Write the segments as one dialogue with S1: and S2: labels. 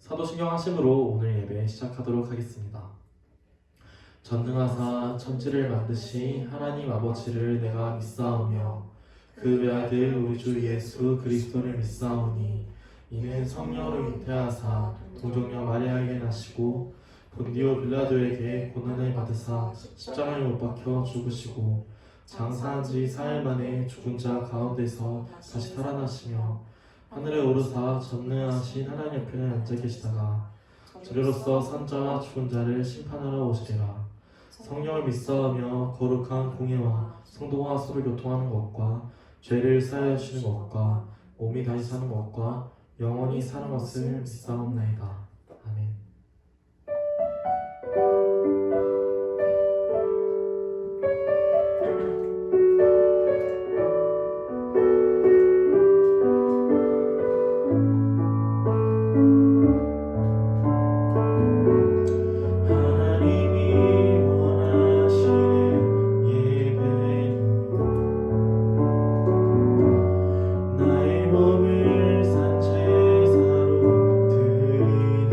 S1: 사도신경 하심으로 오늘 예배 시작하도록 하겠습니다. 전능하사 천지를 만드신 하나님 아버지를 내가 믿사오며 그 외아들 우리 주 예수 그리스도를 믿사오니 이는 성령으로 잉태하사 동정녀 마리아에게 나시고 본디오 빌라도에게 고난을 받으사 십자가에 못 박혀 죽으시고 장사한 지 4일 만에 죽은 자 가운데서 다시 살아나시며 하늘에 오르사 전능하신 하나님 옆에 앉아 계시다가 저리로서 산자와 죽은 자를 심판하러 오시리라. 성령을 믿사오며 거룩한 공예와 성도와 서로 교통하는 것과 죄를 사하여 주시는 것과 몸이 다시 사는 것과 영원히 사는 것을 믿사옵나이다. 아멘. 나의 몸을 산 제사로 드리리.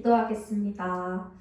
S2: 기도하겠습니다.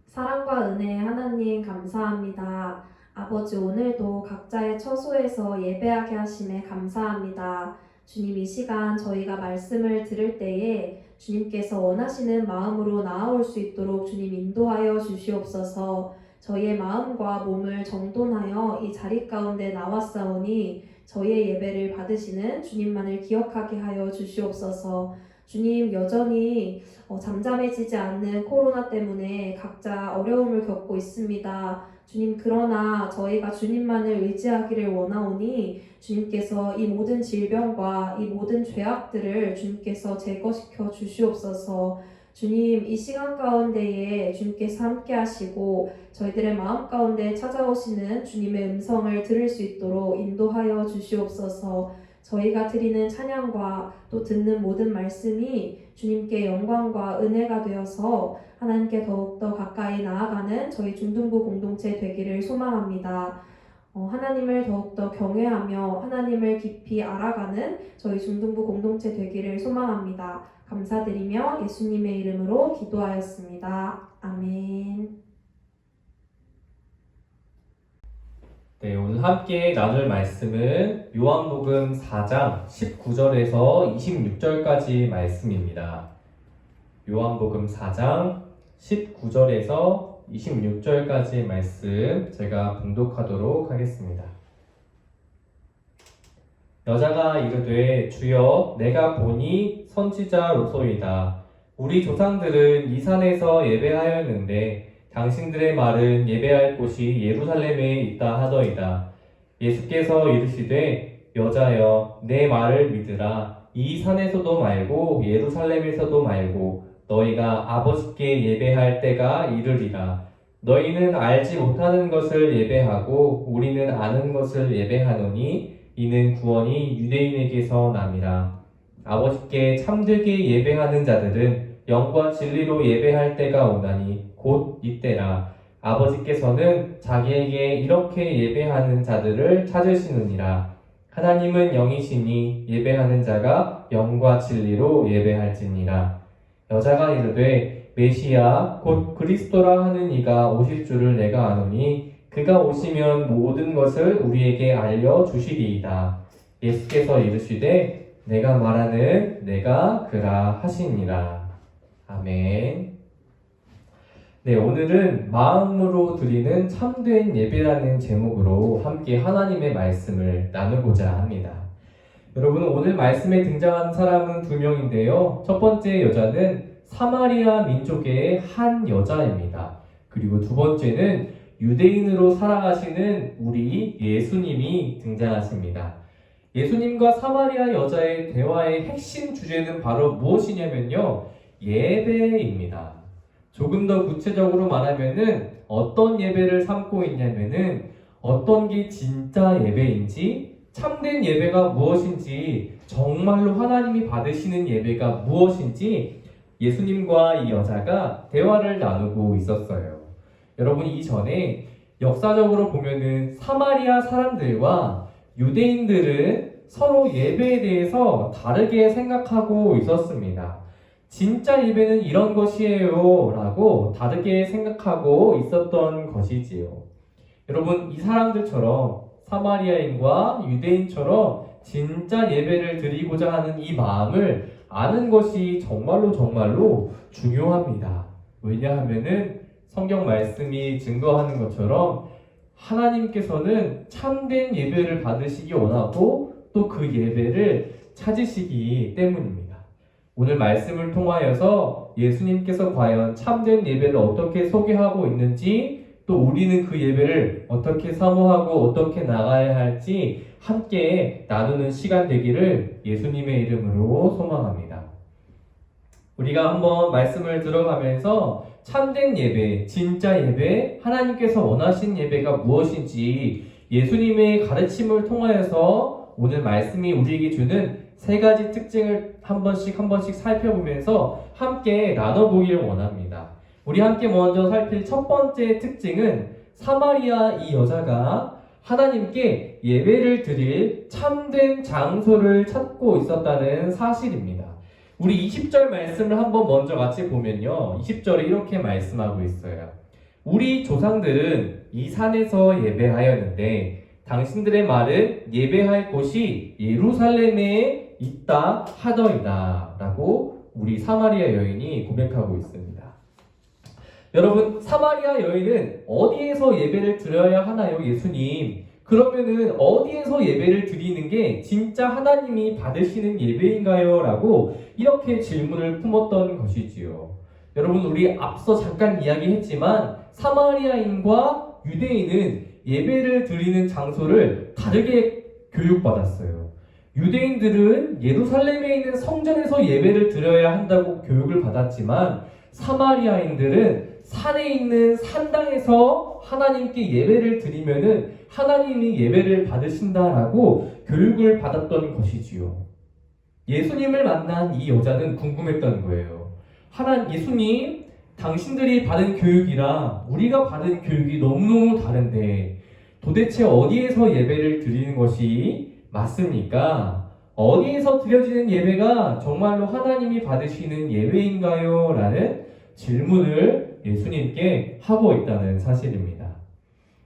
S2: 사랑과 은혜의 하나님 감사합니다. 아버지 오늘도 각자의 처소에서 예배하게 하심에 감사합니다. 주님 이 시간 저희가 말씀을 들을 때에 주님께서 원하시는 마음으로 나아올 수 있도록 주님 인도하여 주시옵소서. 저희의 마음과 몸을 정돈하여 이 자리 가운데 나왔사오니 저희의 예배를 받으시는 주님만을 기억하게 하여 주시옵소서. 주님 여전히 잠잠해지지 않는 코로나 때문에 각자 어려움을 겪고 있습니다. 주님 그러나 저희가 주님만을 의지하기를 원하오니 주님께서 이 모든 질병과 이 모든 죄악들을 주님께서 제거시켜 주시옵소서. 주님 이 시간 가운데에 주님께서 함께 하시고 저희들의 마음 가운데 찾아오시는 주님의 음성을 들을 수 있도록 인도하여 주시옵소서. 저희가 드리는 찬양과 또 듣는 모든 말씀이 주님께 영광과 은혜가 되어서 하나님께 더욱더 가까이 나아가는 저희 중등부 공동체 되기를 소망합니다. 하나님을 더욱더 경외하며 하나님을 깊이 알아가는 저희 중등부 공동체 되기를 소망합니다. 감사드리며 예수님의 이름으로 기도하였습니다. 아멘.
S3: 네, 오늘 함께 나눌 말씀은 요한복음 4장 19절에서 26절까지 말씀입니다. 요한복음 4장 19절에서 26절까지 말씀 제가 봉독하도록 하겠습니다. 여자가 이르되 주여 내가 보니 선지자로소이다. 우리 조상들은 이 산에서 예배하였는데 당신들의 말은 예배할 곳이 예루살렘에 있다 하더이다. 예수께서 이르시되 여자여 내 말을 믿으라. 이 산에서도 말고 예루살렘에서도 말고 너희가 아버지께 예배할 때가 이르리라. 너희는 알지 못하는 것을 예배하고 우리는 아는 것을 예배하노니 이는 구원이 유대인에게서 남이라. 아버지께 참되게 예배하는 자들은 영과 진리로 예배할 때가 오나니 곧 이때라. 아버지께서는 자기에게 이렇게 예배하는 자들을 찾으시느니라. 하나님은 영이시니 예배하는 자가 영과 진리로 예배할지니라. 여자가 이르되 메시아 곧 그리스도라 하는 이가 오실 줄을 내가 아노니 그가 오시면 모든 것을 우리에게 알려주시리이다. 예수께서 이르시되 내가 말하는 내가 그라 하시니라. 아멘. 네, 오늘은 마음으로 드리는 참된 예배라는 제목으로 함께 하나님의 말씀을 나누고자 합니다. 여러분, 오늘 말씀에 등장한 사람은 두 명인데요. 첫 번째 여자는 사마리아 민족의 한 여자입니다. 그리고 두 번째는 유대인으로 살아가시는 우리 예수님이 등장하십니다. 예수님과 사마리아 여자의 대화의 핵심 주제는 바로 무엇이냐면요. 예배입니다. 조금 더 구체적으로 말하면은 어떤 예배를 삼고 있냐면은 어떤 게 진짜 예배인지, 참된 예배가 무엇인지, 정말로 하나님이 받으시는 예배가 무엇인지 예수님과 이 여자가 대화를 나누고 있었어요. 여러분, 이전에 역사적으로 보면은 사마리아 사람들과 유대인들은 서로 예배에 대해서 다르게 생각하고 있었습니다. 진짜 예배는 이런 것이에요 라고 다르게 생각하고 있었던 것이지요. 여러분, 이 사람들처럼 사마리아인과 유대인처럼 진짜 예배를 드리고자 하는 이 마음을 아는 것이 정말로 중요합니다. 왜냐하면은 성경 말씀이 증거하는 것처럼 하나님께서는 참된 예배를 받으시기 원하고 또 그 예배를 찾으시기 때문입니다. 오늘 말씀을 통하여서 예수님께서 과연 참된 예배를 어떻게 소개하고 있는지, 또 우리는 그 예배를 어떻게 사모하고 어떻게 나가야 할지 함께 나누는 시간 되기를 예수님의 이름으로 소망합니다. 우리가 한번 말씀을 들어가면서 참된 예배, 진짜 예배, 하나님께서 원하신 예배가 무엇인지 예수님의 가르침을 통하여서 오늘 말씀이 우리에게 주는 세 가지 특징을 한 번씩 살펴보면서 함께 나눠보기를 원합니다. 우리 함께 먼저 살필 첫 번째 특징은 사마리아 이 여자가 하나님께 예배를 드릴 참된 장소를 찾고 있었다는 사실입니다. 우리 20절 말씀을 한번 먼저 같이 보면요. 20절에 이렇게 말씀하고 있어요. 우리 조상들은 이 산에서 예배하였는데 당신들의 말은 예배할 곳이 예루살렘에 있다 하더이다 라고 우리 사마리아 여인이 고백하고 있습니다. 여러분, 사마리아 여인은 어디에서 예배를 드려야 하나요, 예수님? 그러면은 어디에서 예배를 드리는 게 진짜 하나님이 받으시는 예배인가요? 라고 이렇게 질문을 품었던 것이지요. 여러분, 우리 앞서 잠깐 이야기했지만 사마리아인과 유대인은 예배를 드리는 장소를 다르게 교육받았어요. 유대인들은 예루살렘에 있는 성전에서 예배를 드려야 한다고 교육을 받았지만 사마리아인들은 산에 있는 산당에서 하나님께 예배를 드리면은 하나님이 예배를 받으신다라고 교육을 받았던 것이지요. 예수님을 만난 이 여자는 궁금했던 거예요. 예수님, 당신들이 받은 교육이랑 우리가 받은 교육이 너무너무 다른데 도대체 어디에서 예배를 드리는 것이 맞습니까? 어디에서 드려지는 예배가 정말로 하나님이 받으시는 예배인가요? 라는 질문을 예수님께 하고 있다는 사실입니다.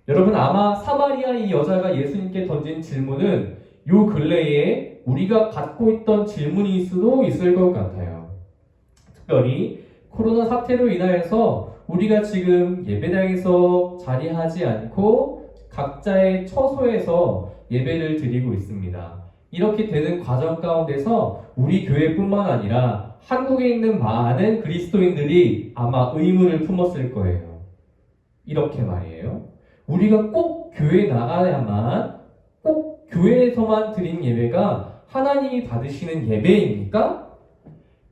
S3: 여러분, 아마 사마리아 이 여자가 예수님께 던진 질문은 요 근래에 우리가 갖고 있던 질문일 수도 있을 것 같아요. 특별히 코로나 사태로 인하여서 우리가 지금 예배당에서 자리하지 않고 각자의 처소에서 예배를 드리고 있습니다. 이렇게 되는 과정 가운데서 우리 교회뿐만 아니라 한국에 있는 많은 그리스도인들이 아마 의문을 품었을 거예요. 이렇게 말이에요. 우리가 꼭 교회에 나가야만, 꼭 교회에서만 드린 예배가 하나님이 받으시는 예배입니까?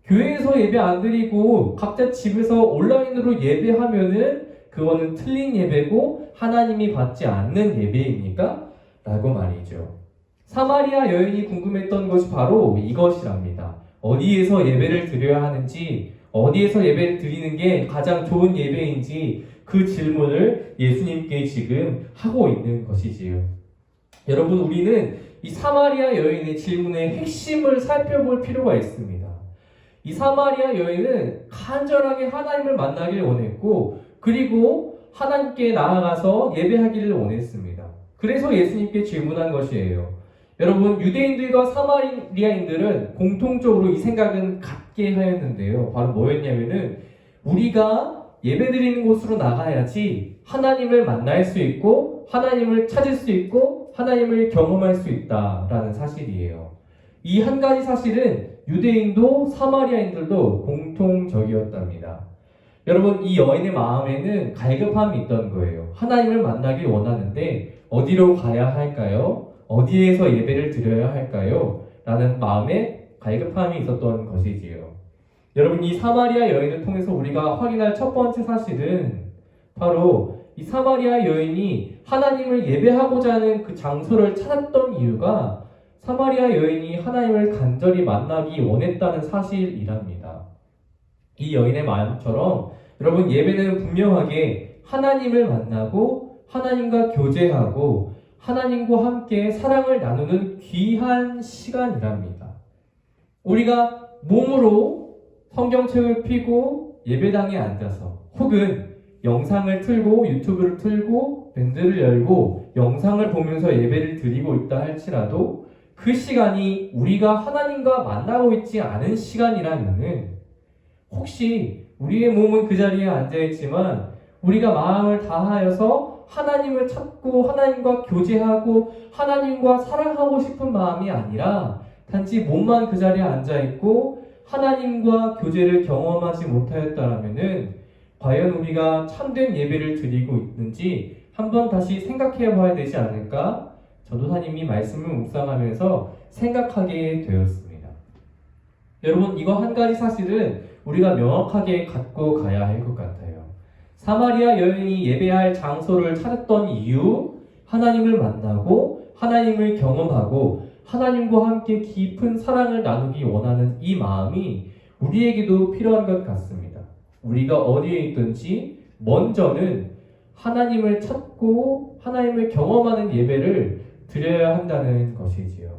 S3: 교회에서 예배 안 드리고 각자 집에서 온라인으로 예배하면은 그거는 틀린 예배고 하나님이 받지 않는 예배입니까? 라고 말이죠. 사마리아 여인이 궁금했던 것이 바로 이것이랍니다. 어디에서 예배를 드려야 하는지, 어디에서 예배를 드리는 게 가장 좋은 예배인지 그 질문을 예수님께 지금 하고 있는 것이지요. 여러분, 우리는 이 사마리아 여인의 질문의 핵심을 살펴볼 필요가 있습니다. 이 사마리아 여인은 간절하게 하나님을 만나길 원했고, 그리고 하나님께 나아가서 예배하기를 원했습니다. 그래서 예수님께 질문한 것이에요. 여러분, 유대인들과 사마리아인들은 공통적으로 이 생각은 같게 하였는데요. 바로 뭐였냐면은 우리가 예배드리는 곳으로 나가야지 하나님을 만날 수 있고 하나님을 찾을 수 있고 하나님을 경험할 수 있다라는 사실이에요. 이 한 가지 사실은 유대인도 사마리아인들도 공통적이었답니다. 여러분, 이 여인의 마음에는 갈급함이 있던 거예요. 하나님을 만나길 원하는데 어디로 가야 할까요? 어디에서 예배를 드려야 할까요? 라는 마음에 갈급함이 있었던 것이지요. 여러분, 이 사마리아 여인을 통해서 우리가 확인할 첫 번째 사실은 바로 이 사마리아 여인이 하나님을 예배하고자 하는 그 장소를 찾았던 이유가 사마리아 여인이 하나님을 간절히 만나기 원했다는 사실이랍니다. 이 여인의 마음처럼 여러분, 예배는 분명하게 하나님을 만나고 하나님과 교제하고 하나님과 함께 사랑을 나누는 귀한 시간이랍니다. 우리가 몸으로 성경책을 펴고 예배당에 앉아서 혹은 영상을 틀고 유튜브를 틀고 밴드를 열고 영상을 보면서 예배를 드리고 있다 할지라도 그 시간이 우리가 하나님과 만나고 있지 않은 시간이라면은 혹시 우리의 몸은 그 자리에 앉아있지만 우리가 마음을 다하여서 하나님을 찾고 하나님과 교제하고 하나님과 사랑하고 싶은 마음이 아니라 단지 몸만 그 자리에 앉아있고 하나님과 교제를 경험하지 못하였다라면은 과연 우리가 참된 예배를 드리고 있는지 한번 다시 생각해 봐야 되지 않을까? 전도사님이 말씀을 묵상하면서 생각하게 되었습니다. 여러분, 이거 한 가지 사실은 우리가 명확하게 갖고 가야 할 것 같아요. 사마리아 여인이 예배할 장소를 찾았던 이유, 하나님을 만나고 하나님을 경험하고 하나님과 함께 깊은 사랑을 나누기 원하는 이 마음이 우리에게도 필요한 것 같습니다. 우리가 어디에 있든지 먼저는 하나님을 찾고 하나님을 경험하는 예배를 드려야 한다는 것이지요.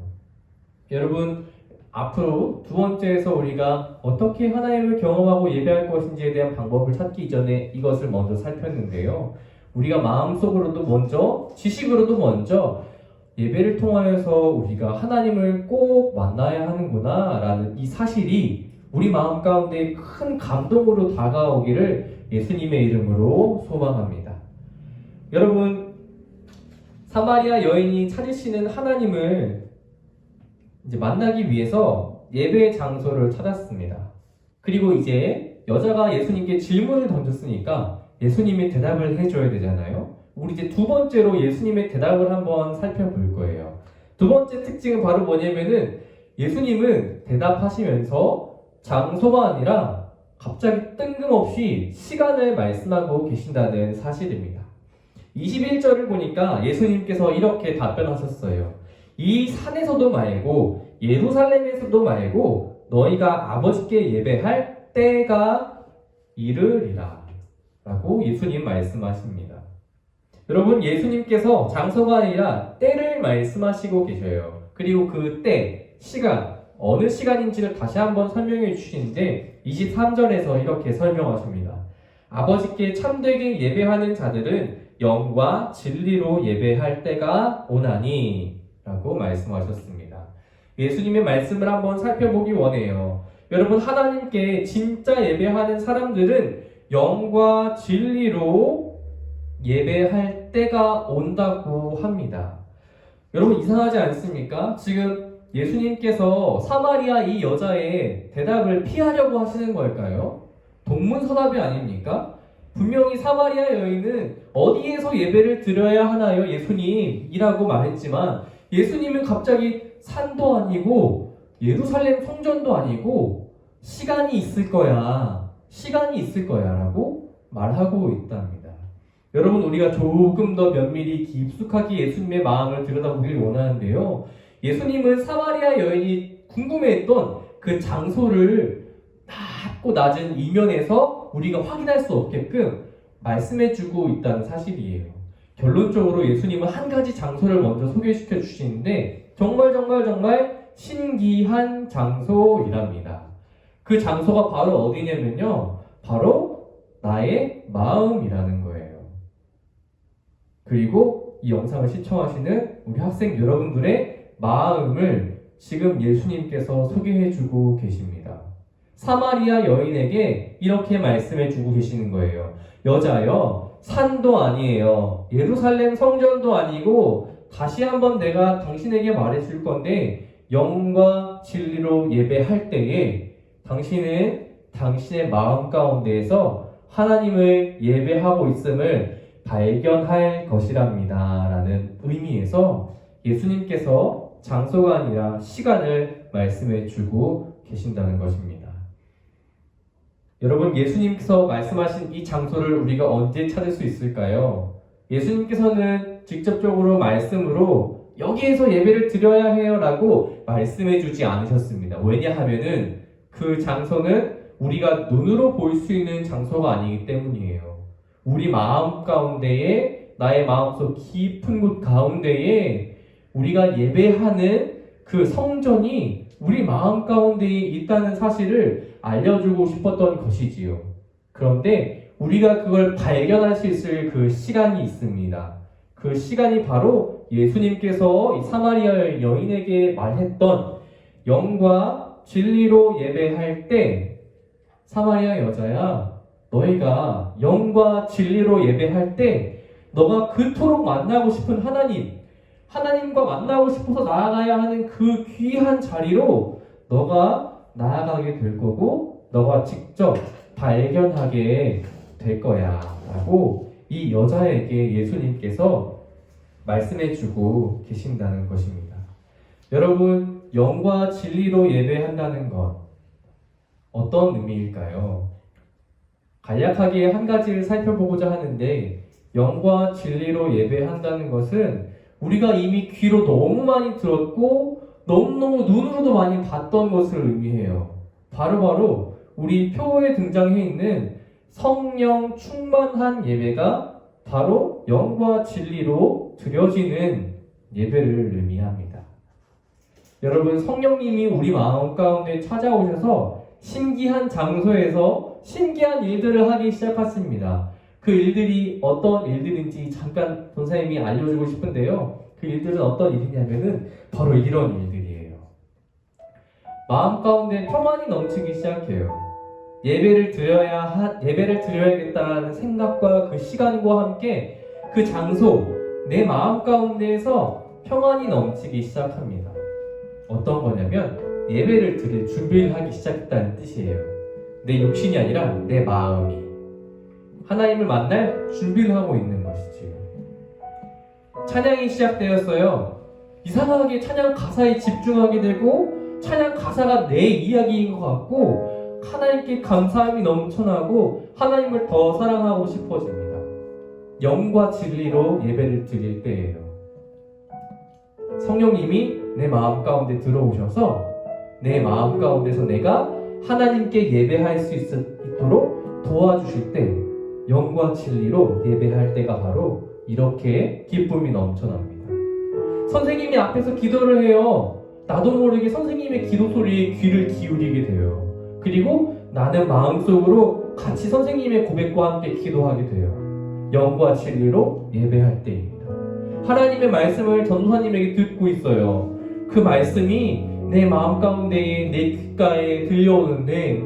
S3: 여러분, 앞으로 두 번째에서 우리가 어떻게 하나님을 경험하고 예배할 것인지에 대한 방법을 찾기 이전에 이것을 먼저 살폈는데요. 우리가 마음속으로도 먼저, 지식으로도 먼저 예배를 통하여서 우리가 하나님을 꼭 만나야 하는구나 라는 이 사실이 우리 마음 가운데 큰 감동으로 다가오기를 예수님의 이름으로 소망합니다. 여러분, 사마리아 여인이 찾으시는 하나님을 이제 만나기 위해서 예배의 장소를 찾았습니다. 그리고 이제 여자가 예수님께 질문을 던졌으니까 예수님이 대답을 해줘야 되잖아요. 우리 이제 두 번째로 예수님의 대답을 한번 살펴볼 거예요. 두 번째 특징은 바로 뭐냐면은 예수님은 대답하시면서 장소가 아니라 갑자기 뜬금없이 시간을 말씀하고 계신다는 사실입니다. 21절을 보니까 예수님께서 이렇게 답변하셨어요. 이 산에서도 말고 예루살렘에서도 말고 너희가 아버지께 예배할 때가 이르리라 라고 예수님 말씀하십니다. 여러분, 예수님께서 장소가 아니라 때를 말씀하시고 계셔요. 그리고 그 때, 시간, 어느 시간인지를 다시 한번 설명해 주시는데 23절에서 이렇게 설명하십니다. 아버지께 참되게 예배하는 자들은 영과 진리로 예배할 때가 오나니 라고 말씀하셨습니다. 예수님의 말씀을 한번 살펴보기 원해요. 여러분, 하나님께 진짜 예배하는 사람들은 영과 진리로 예배할 때가 온다고 합니다. 여러분, 이상하지 않습니까? 지금 예수님께서 사마리아 이 여자의 대답을 피하려고 하시는 걸까요? 동문서답이 아닙니까? 분명히 사마리아 여인은 어디에서 예배를 드려야 하나요, 예수님? 이라고 말했지만 예수님은 갑자기 산도 아니고 예루살렘 성전도 아니고 시간이 있을 거야 라고 말하고 있답니다. 여러분, 우리가 조금 더 면밀히 깊숙하게 예수님의 마음을 들여다보길 원하는데요. 예수님은 사마리아 여인이 궁금해했던 그 장소를 낮고 낮은 이면에서 우리가 확인할 수 없게끔 말씀해주고 있다는 사실이에요. 결론적으로 예수님은 한 가지 장소를 먼저 소개시켜 주시는데 정말 신기한 장소이랍니다. 그 장소가 바로 어디냐면요, 바로 나의 마음이라는 거예요. 그리고 이 영상을 시청하시는 우리 학생 여러분들의 마음을 지금 예수님께서 소개해주고 계십니다. 사마리아 여인에게 이렇게 말씀해주고 계시는 거예요. 여자여, 산도 아니에요, 예루살렘 성전도 아니고, 다시 한번 내가 당신에게 말해줄 건데 영과 진리로 예배할 때에 당신은 당신의 마음 가운데에서 하나님을 예배하고 있음을 발견할 것이랍니다 라는 의미에서 예수님께서 장소가 아니라 시간을 말씀해 주고 계신다는 것입니다. 여러분, 예수님께서 말씀하신 이 장소를 우리가 언제 찾을 수 있을까요? 예수님께서는 직접적으로 말씀으로 여기에서 예배를 드려야 해요 라고 말씀해 주지 않으셨습니다. 왜냐하면은 그 장소는 우리가 눈으로 볼 수 있는 장소가 아니기 때문이에요. 우리 마음 가운데에, 나의 마음속 깊은 곳 가운데에 우리가 예배하는 그 성전이 우리 마음 가운데에 있다는 사실을 알려주고 싶었던 것이지요. 그런데 우리가 그걸 발견할 수 있을 그 시간이 있습니다. 그 시간이 바로 예수님께서 이 사마리아 여인에게 말했던 영과 진리로 예배할 때, 사마리아 여자야, 너희가 영과 진리로 예배할 때 너가 그토록 만나고 싶은 하나님과 만나고 싶어서 나아가야 하는 그 귀한 자리로 너가 나아가게 될 거고 너가 직접 발견하게 될 거야 라고 이 여자에게 예수님께서 말씀해주고 계신다는 것입니다. 여러분, 영과 진리로 예배한다는 것 어떤 의미일까요? 간략하게 한 가지를 살펴보고자 하는데, 영과 진리로 예배한다는 것은 우리가 이미 귀로 너무 많이 들었고 너무너무 눈으로도 많이 봤던 것을 의미해요. 바로 우리 표에 등장해 있는 성령 충만한 예배가 바로 영과 진리로 드려지는 예배를 의미합니다. 여러분, 성령님이 우리 마음 가운데 찾아오셔서 신기한 장소에서 신기한 일들을 하기 시작했습니다. 그 일들이 어떤 일들인지 잠깐 본사님이 알려주고 싶은데요. 그 일들은 어떤 일이냐면은 바로 이런 일들이에요. 마음 가운데 평안이 넘치기 시작해요. 예배를 드려야겠다는 생각과 그 시간과 함께 그 장소, 내 마음 가운데에서 평안이 넘치기 시작합니다. 어떤 거냐면 예배를 드릴 준비를 하기 시작했다는 뜻이에요. 내 육신이 아니라 내 마음이 하나님을 만날 준비를 하고 있는 것이지요. 찬양이 시작되었어요. 이상하게 찬양 가사에 집중하게 되고 찬양 가사가 내 이야기인 것 같고 하나님께 감사함이 넘쳐나고 하나님을 더 사랑하고 싶어집니다. 영과 진리로 예배를 드릴 때예요. 성령님이 내 마음 가운데 들어오셔서 내 마음 가운데서 내가 하나님께 예배할 수 있도록 도와주실 때, 영과 진리로 예배할 때가 바로 이렇게 기쁨이 넘쳐납니다. 선생님이 앞에서 기도를 해요. 나도 모르게 선생님의 기도 소리에 귀를 기울이게 돼요. 그리고 나는 마음속으로 같이 선생님의 고백과 함께 기도하게 돼요. 영과 진리로 예배할 때입니다. 하나님의 말씀을 전도사님에게 듣고 있어요. 그 말씀이 내 마음 가운데에, 내 귓가에 들려오는데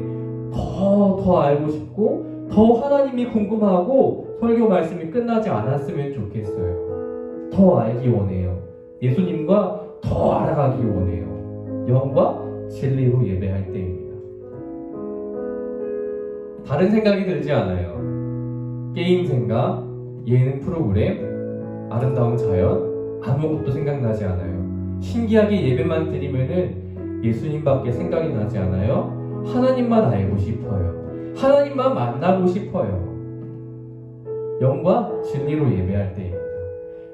S3: 더 알고 싶고 더 하나님이 궁금하고 설교 말씀이 끝나지 않았으면 좋겠어요. 더 알기 원해요. 예수님과 더 알아가기 원해요. 영과 진리로 예배할 때입니다. 다른 생각이 들지 않아요. 게임 생각, 예능 프로그램, 아름다운 자연, 아무것도 생각나지 않아요. 신기하게 예배만 드리면은 예수님밖에 생각이 나지 않아요. 하나님만 알고 싶어요. 하나님만 만나고 싶어요. 영과 진리로 예배할 때입니다.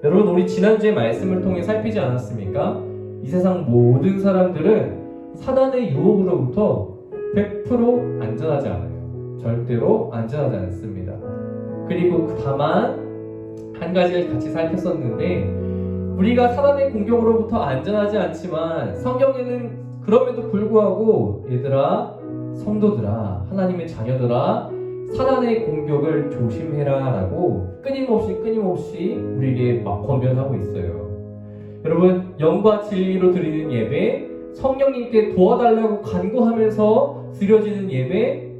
S3: 여러분, 우리 지난주에 말씀을 통해 살피지 않았습니까? 이 세상 모든 사람들은 사단의 유혹으로부터 100% 안전하지 않아요. 절대로 안전하지 않습니다. 그리고 다만 한 가지를 같이 살폈었는데, 우리가 사단의 공격으로부터 안전하지 않지만 성경에는 그럼에도 불구하고 얘들아, 성도들아, 하나님의 자녀들아, 사단의 공격을 조심해라 라고 끊임없이 우리에게 막 권면하고 있어요. 여러분, 영과 진리로 드리는 예배, 성령님께 도와달라고 간구하면서 드려지는 예배,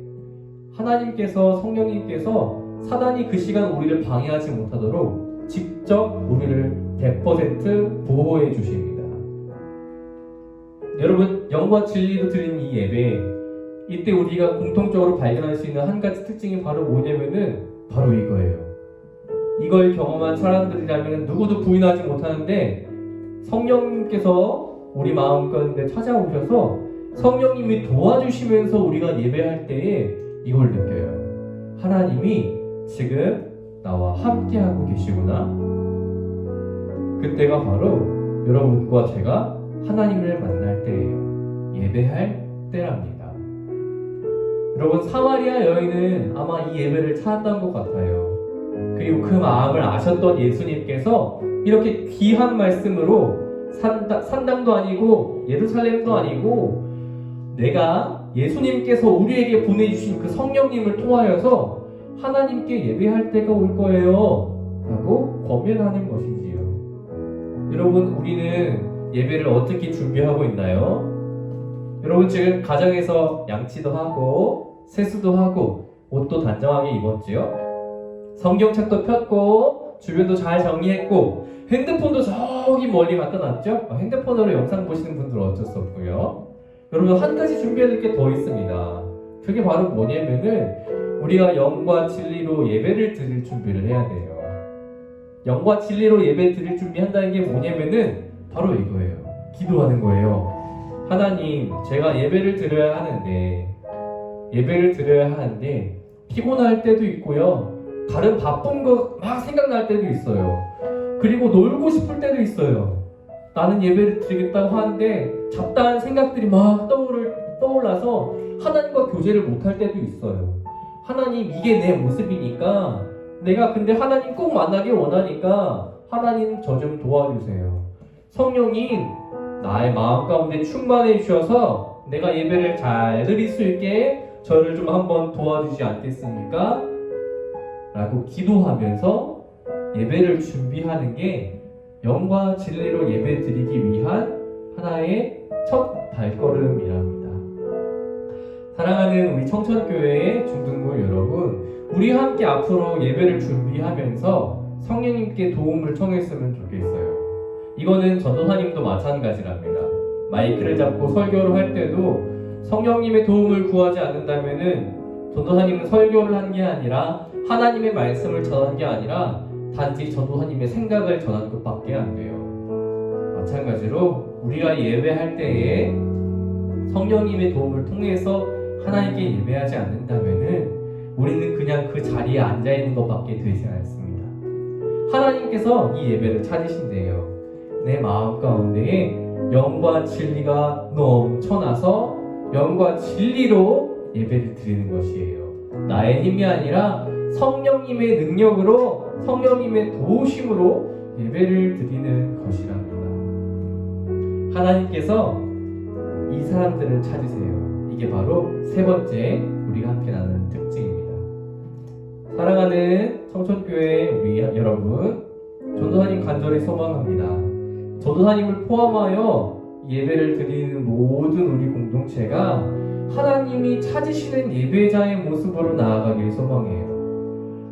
S3: 하나님께서, 성령님께서 사단이 그 시간 우리를 방해하지 못하도록 직접 우리를 100% 보호해 주십니다. 여러분, 영과 진리로 드리는 이 예배, 이때 우리가 공통적으로 발견할 수 있는 한 가지 특징이 바로 뭐냐면은 바로 이거예요. 이걸 경험한 사람들이라면 누구도 부인하지 못하는데, 성령님께서 우리 마음 가운데 찾아오셔서 성령님이 도와주시면서 우리가 예배할 때에 이걸 느껴요. 하나님이 지금 나와 함께하고 계시구나. 그때가 바로 여러분과 제가 하나님을 만날 때예요. 예배할 때랍니다. 여러분, 사마리아 여인은 아마 이 예배를 찾았던 것 같아요. 그리고 그 마음을 아셨던 예수님께서 이렇게 귀한 말씀으로 산당도 아니고 예루살렘도 아니고 내가 예수님께서 우리에게 보내주신 그 성령님을 통하여서 하나님께 예배할 때가 올 거예요 라고 권면하는 것이지요. 여러분, 우리는 예배를 어떻게 준비하고 있나요? 여러분, 지금 가정에서 양치도 하고 세수도 하고 옷도 단정하게 입었지요? 성경책도 폈고 주변도 잘 정리했고 핸드폰도 저기 멀리 갖다 놨죠? 핸드폰으로 영상 보시는 분들은 어쩔 수 없고요. 여러분, 한 가지 준비해야 될 게 더 있습니다. 그게 바로 뭐냐면은 우리가 영과 진리로 예배를 드릴 준비를 해야 돼요. 영과 진리로 예배 드릴 준비한다는 게 뭐냐면은 바로 이거예요. 기도하는 거예요. 하나님, 제가 예배를 드려야 하는데 피곤할 때도 있고요. 다른 바쁜 거 막 생각날 때도 있어요. 그리고 놀고 싶을 때도 있어요. 나는 예배를 드리겠다고 하는데 잡다한 생각들이 막 떠올라서 하나님과 교제를 못할 때도 있어요. 하나님, 이게 내 모습이니까 내가 근데 하나님 꼭 만나길 원하니까 하나님 저 좀 도와주세요. 성령님, 나의 마음 가운데 충만해 주셔서 내가 예배를 잘 드릴 수 있게 저를 좀 한번 도와주지 않겠습니까? 라고 기도하면서 예배를 준비하는 게 영과 진리로 예배 드리기 위한 하나의 첫 발걸음이랍니다. 사랑하는 우리 청천교회의 중등부 여러분, 우리 함께 앞으로 예배를 준비하면서 성령님께 도움을 청했으면 좋겠어요. 이거는 전도사님도 마찬가지랍니다. 마이크를 잡고 설교를 할 때도 성령님의 도움을 구하지 않는다면은 전도사님은 설교를 한 게 아니라 하나님의 말씀을 전한 게 아니라 단지 전도사님의 생각을 전한 것밖에 안 돼요. 마찬가지로 우리가 예배할 때에 성령님의 도움을 통해서 하나님께 예배하지 않는다면은 우리는 그냥 그 자리에 앉아 있는 것밖에 되지 않습니다. 하나님께서 이 예배를 찾으신대요. 내 마음 가운데에 영과 진리가 넘쳐나서 영과 진리로 예배를 드리는 것이에요. 나의 힘이 아니라 성령님의 능력으로, 성령님의 도우심으로 예배를 드리는 것이랍니다. 하나님께서 이 사람들을 찾으세요. 이게 바로 세 번째 우리가 함께 나누는 특징입니다. 사랑하는 청천교회 우리 여러분, 전도사님 간절히 소망합니다. 전도사님을 포함하여 예배를 드리는 모든 우리 공동체가 하나님이 찾으시는 예배자의 모습으로 나아가길 소망해요.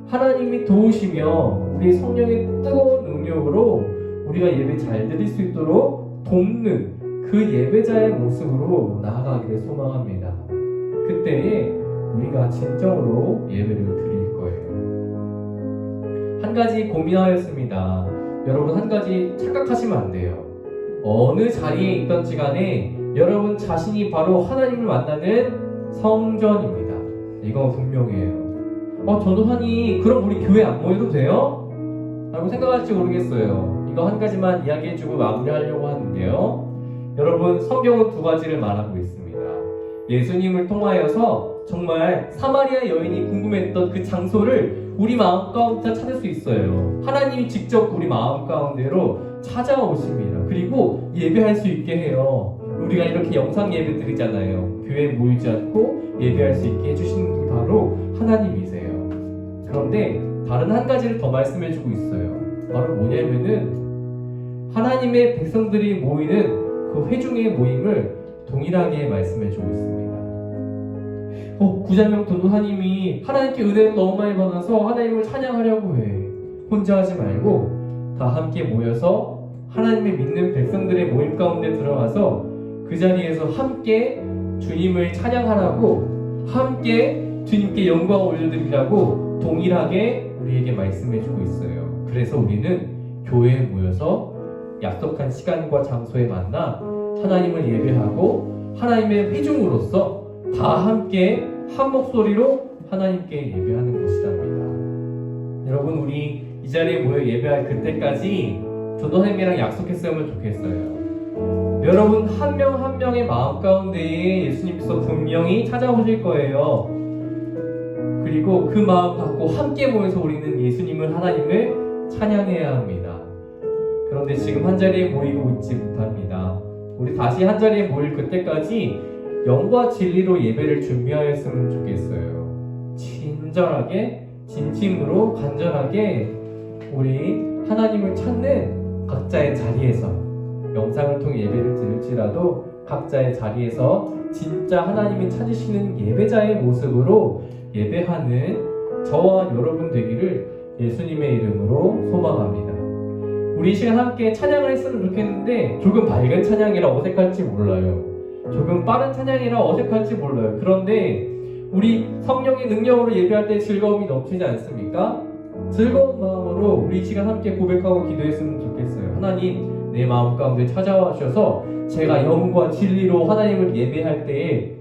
S3: 하나님이 도우시며 우리 성령의 뜨거운 능력으로 우리가 예배 잘 드릴 수 있도록 돕는 그 예배자의 모습으로 나아가기를 소망합니다. 그때에 우리가 진정으로 예배를 드릴 거예요. 한 가지 고민하였습니다. 여러분, 한 가지 착각하시면 안 돼요. 어느 자리에 있던지 간에 여러분 자신이 바로 하나님을 만나는 성전입니다. 이건 분명해요. 전도사님, 그럼 우리 교회 안 모여도 돼요? 라고 생각할지 모르겠어요. 이거 한 가지만 이야기해주고 마무리하려고 하는데요. 여러분, 성경은 두 가지를 말하고 있습니다. 예수님을 통하여서 정말 사마리아 여인이 궁금했던 그 장소를 우리 마음 가운데 찾을 수 있어요. 하나님이 직접 우리 마음 가운데로 찾아오십니다. 그리고 예배할 수 있게 해요. 우리가 이렇게 영상 예배 드리잖아요. 교회에 모이지 않고 예배할 수 있게 해주시는 분이 바로 하나님이세요. 그런데 다른 한 가지를 더 말씀해주고 있어요. 바로 뭐냐면은 하나님의 백성들이 모이는 그 회중의 모임을 동일하게 말씀해주고 있습니다. 구자명 전도사님이 하나님께 은혜를 너무 많이 받아서 하나님을 찬양하려고 해. 혼자 하지 말고 다 함께 모여서 하나님의 믿는 백성들의 모임 가운데 들어가서 그 자리에서 함께 주님을 찬양하라고, 함께 주님께 영광을 올려드리라고 동일하게 우리에게 말씀해주고 있어요. 그래서 우리는 교회에 모여서 약속한 시간과 장소에 만나 하나님을 예배하고 하나님의 회중으로서 다 함께 한 목소리로 하나님께 예배하는 것이랍니다. 여러분, 우리 이 자리에 모여 예배할 그때까지 전도사님이랑 약속했으면 좋겠어요. 여러분 한 명 한 명의 마음 가운데에 예수님께서 분명히 찾아오실 거예요. 그리고 그 마음 갖고 함께 모여서 우리는 예수님을, 하나님을 찬양해야 합니다. 그런데 지금 한 자리에 모이고 있지 못합니다. 우리 다시 한 자리에 모일 그때까지 영과 진리로 예배를 준비하였으면 좋겠어요. 친절하게, 진심으로, 간절하게 우리 하나님을 찾는 각자의 자리에서, 영상을 통해 예배를 드릴지라도 각자의 자리에서 진짜 하나님이 찾으시는 예배자의 모습으로 예배하는 저와 여러분 되기를 예수님의 이름으로 소망합니다. 우리 이 시간 함께 찬양을 했으면 좋겠는데 조금 밝은 찬양이라 어색할지 몰라요. 조금 빠른 찬양이라 어색할지 몰라요. 그런데 우리 성령의 능력으로 예배할 때 즐거움이 넘치지 않습니까? 즐거운 마음으로 우리 이 시간 함께 고백하고 기도했으면 좋겠어요. 하나님, 내 마음 가운데 찾아와 주셔서 제가 영과 진리로 하나님을 예배할 때에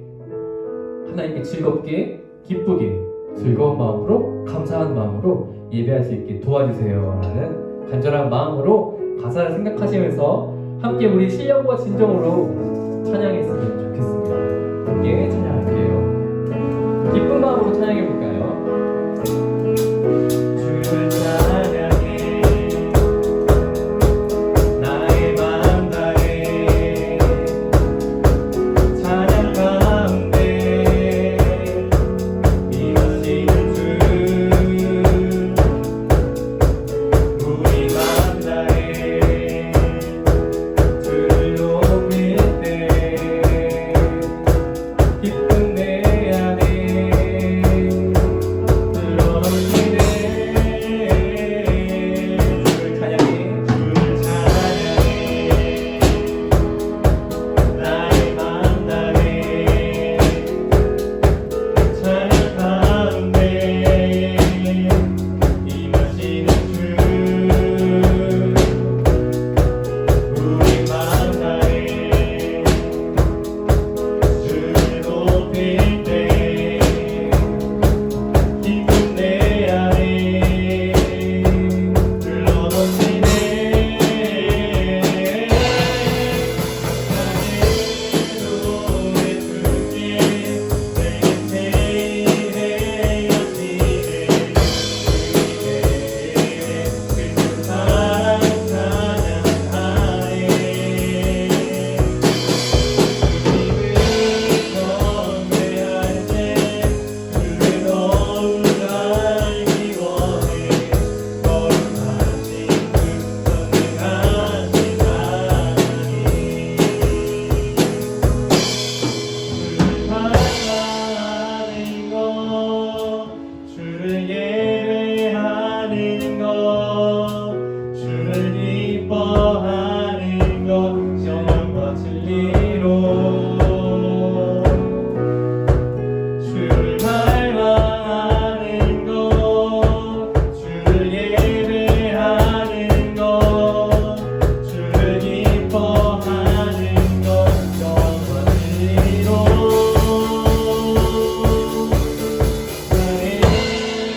S3: 하나님께 즐겁게, 기쁘게, 즐거운 마음으로, 감사한 마음으로 예배할 수 있게 도와주세요 라는 간절한 마음으로 가사를 생각하시면서 함께 우리 신령과 진정으로 찬양했으면 좋겠습니다. 함께 찬양할게요. 기쁜 마음으로 찬양해볼까요? 주를 찬양해 나의 마음 다해 찬양 가운데 임하시는 주 우리 마음 다해 주를 높일 때 기쁜 내 안에 들어오시네. 주를 찬양해 주를 찬양해 나의 마음 다해 찬양 가운데 임하시는 주 우리 마음 다해 주를 높일 때 기쁜 내 안에 흘러넘치네. 나의 주께 내게 제일의 여신의 그 사랑 찬양하네. 주님을 경배할 때 그를 더욱 알기 원해. 거룩하신 그 전능하신 하나님 주를 찬양하는 것, 주를 예배하는 것, 주를 기뻐하는 것, 영과 진리로 주를 닮아가는 것, 주를 예배하는 것, 주를 기뻐하는 것, 영과 진리로 나의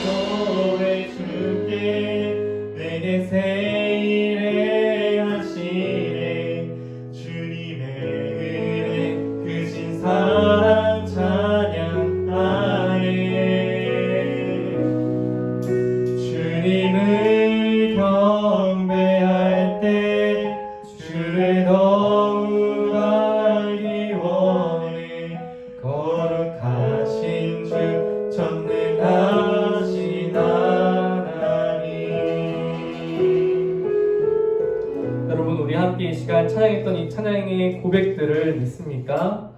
S3: 고백 주께 내게 세일의 하시네. 주님의 은혜 크신 사랑 찬양하네. 주님을 경배할 때 주를 더욱 알기 원해. 거룩하신 주 전능하신 하나님. 여러분, 우리 함께 이 시간 찬양했던 이 찬양의 고백들을 믿습니까?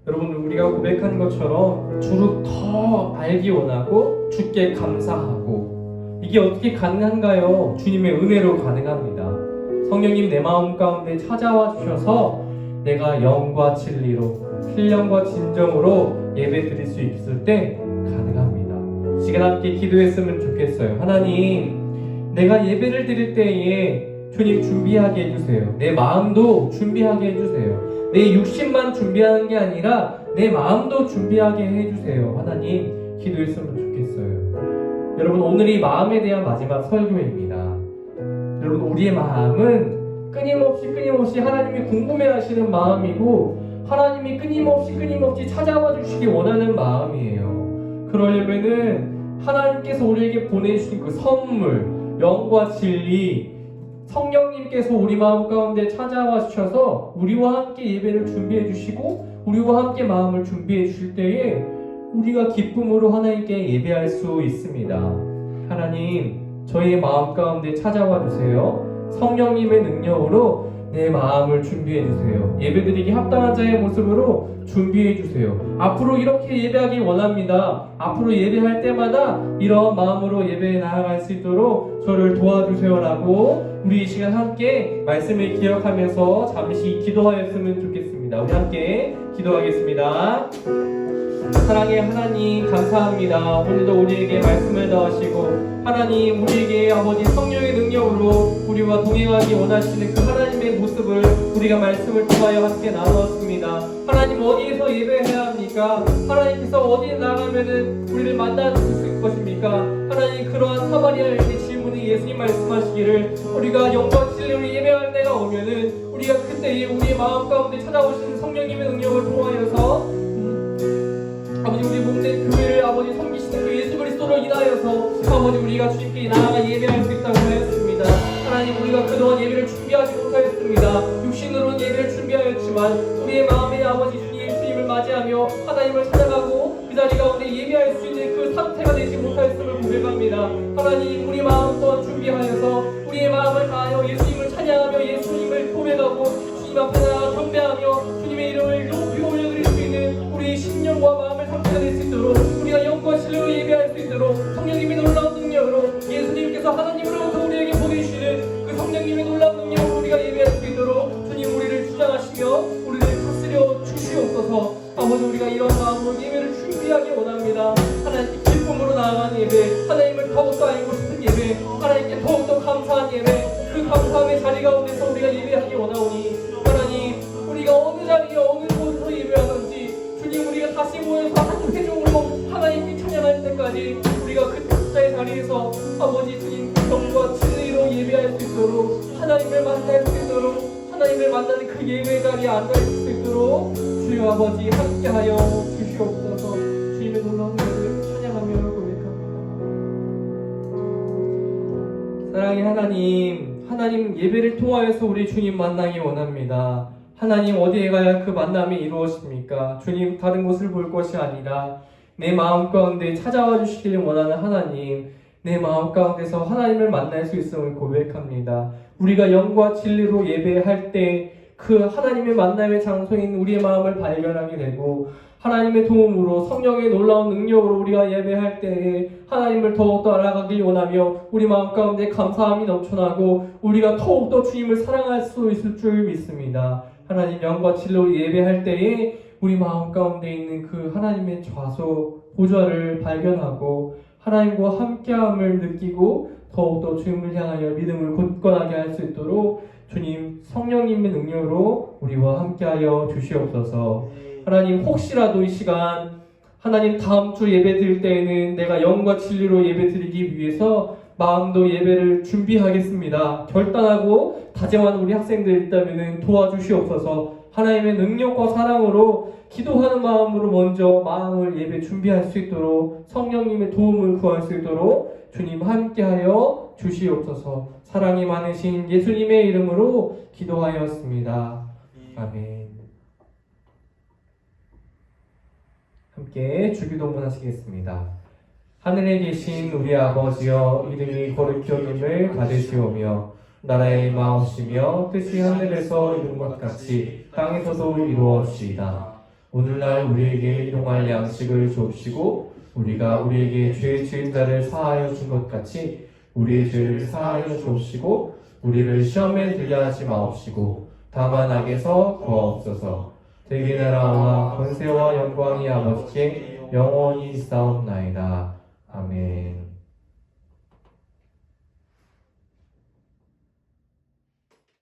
S3: 여러분, 우리가 고백한 것처럼 주를 더 알기 원하고 주께 감사하고, 이게 어떻게 가능한가요? 주님의 은혜로 가능합니다. 성령님 내 마음 가운데 찾아와 주셔서 내가 영과 진리로, 신령과 진정으로 예배 드릴 수 있을 때 가능합니다. 시간 함께 기도했으면 좋겠어요. 하나님, 내가 예배를 드릴 때에 주님 준비하게 해주세요. 내 마음도 준비하게 해주세요. 내 육신만 준비하는 게 아니라 내 마음도 준비하게 해주세요. 하나님, 기도했으면 좋겠어요. 여러분, 오늘이 마음에 대한 마지막 설교입니다. 여러분, 우리의 마음은 끊임없이 하나님이 궁금해하시는 마음이고 하나님이 끊임없이 찾아와 주시기 원하는 마음이에요. 그러려면은 하나님께서 우리에게 보내주신 그 선물, 영과 진리, 성령님께서 우리 마음 가운데 찾아와 주셔서 우리와 함께 예배를 준비해 주시고 우리와 함께 마음을 준비해 주실 때에 우리가 기쁨으로 하나님께 예배할 수 있습니다. 하나님, 저희의 마음 가운데 찾아와 주세요. 성령님의 능력으로 내 마음을 준비해 주세요. 예배드리기 합당한 자의 모습으로 준비해 주세요. 앞으로 이렇게 예배하기 원합니다. 앞으로 예배할 때마다 이런 마음으로 예배에 나아갈 수 있도록 저를 도와주세요라고 우리 이 시간 함께 말씀을 기억하면서 잠시 기도하였으면 좋겠습니다. 우리 함께 기도하겠습니다. 사랑의 하나님, 감사합니다. 오늘도 우리에게 말씀을 더하시고 하나님, 우리에게 아버지 성령의 능력으로 우리와 동행하기 원하시는 그 하나님의 모습을 우리가 말씀을 통하여 함께 나누었습니다. 하나님, 어디에서 예배해야 합니까? 하나님께서 어디에 나가면은 우리를 만날 수 있을 것입니까? 하나님, 그러한 사마리아의 질문에 예수님 말씀하시기를 우리가 영과 진리로 예배할 때가 오면은 우리가 그때에 우리의 마음 가운데 찾아오시는 성령님의 능력을 통하여서 아버지, 우리 몸된 교회를 아버지 섬기시는 그 예수 그리스도로 인하여서 아버지 우리가 주님께 나아가 예배할 수 있다고 하였습니다. 하나님, 우리가 그동안 예배를 준비하지 못하였습니다. 육신으로는 예배를 준비하였지만 우리의 마음에 아버지 주님을 맞이하며 하나님을 찾아가고 그 자리 가운데 예배할 수 있는 그 상태가 되지 못하였음을 고백합니다. 하나님, 우리 마음 또한 준비하여서 우리의 마음을 다하여 예수님을 찬양하며 예수님을 고백하고 주님 앞에 나아가 경배하며 주님의 이름을 높이 올려드릴 수 있는 우리의 심령과 마음을 상태가 될 수 있도록 우리가 영과 진리로 예배할 수 있도록 성령님의 놀라운 능력으로 예수님께서 하나님으로부터 우리에게 보내주시는 그 성령님의 놀라운 능력으로 우리가 예배할 수 있도록 주님 우리를 주장하시며 우리를 다스려 주시옵소서. 아버지, 우리가 이런 마음으로 예배를 준비하기 원합니다. 하나님께 기쁨으로 나아가는 예배, 하나님을 더욱더 알고 싶은 예배, 하나님께 더욱더 감사한 예배, 그 감사함의 자리 가운데서 우리가 예배하기 원하오니 하나님, 우리가 어느 자리에 어느 곳에서 예배하든지 주님, 우리가 다시 모여서 한 회중으로 하나님께 찬양할 때까지 우리가 그 각자의 자리에서 아버지 주님 영과 진리로 예배할 수 있도록 하나님을 만날 수 있도록 하나님을 만나는 그 예배 자리에 앉아 있을 수 있도록 주여 아버지 함께하여 주시옵소서. 주님의 놀라운 예배를 찬양하며 고백합니다. 사랑의 하나님, 하나님 예배를 통하여서 우리 주님 만나기 원합니다. 하나님, 어디에 가야 그 만남이 이루어집니까? 주님, 다른 곳을 볼 것이 아니라 내 마음 가운데 찾아와 주시기를 원하는 하나님, 내 마음 가운데서 하나님을 만날 수 있음을 고백합니다. 우리가 영과 진리로 예배할 때 그 하나님의 만남의 장소인 우리의 마음을 발견하게 되고 하나님의 도움으로 성령의 놀라운 능력으로 우리가 예배할 때에 하나님을 더욱더 알아가길 원하며 우리 마음 가운데 감사함이 넘쳐나고 우리가 더욱더 주님을 사랑할 수 있을 줄 믿습니다. 하나님, 영과 진리로 예배할 때에 우리 마음 가운데 있는 그 하나님의 좌소 보좌를 발견하고 하나님과 함께함을 느끼고 더욱더 주님을 향하여 믿음을 굳건하게 할 수 있도록 주님 성령님의 능력으로 우리와 함께하여 주시옵소서. 하나님, 혹시라도 이 시간 하나님 다음 주 예배 드릴 때에는 내가 영과 진리로 예배 드리기 위해서 마음도 예배를 준비하겠습니다, 결단하고 다짐하는 우리 학생들 있다면 도와주시옵소서. 하나님의 능력과 사랑으로 기도하는 마음으로 먼저 마음을 예배 준비할 수 있도록 성령님의 도움을 구할 수 있도록 주님 함께하여 주시옵소서. 사랑이 많으신 예수님의 이름으로 기도하였습니다. 아멘. 함께 주기도문 하시겠습니다. 하늘에 계신 우리 아버지여, 이름이 거룩히 여김을 받으시오며 나라의 마옵시며 뜻이 하늘에서 이룬 것 같이 땅에서도 이루어지이다. 오늘날 우리에게 일용할 양식을 주옵시고 우리가 우리에게 죄 지은 자를 사하여 준 것 같이 우리의 죄를 사하여 주옵시고 우리를 시험에 들게 하지 마옵시고 다만 악에서 구하옵소서. 대개 나라와 권세와 영광이 아버지께 영원히 있사옵나이다. 아멘.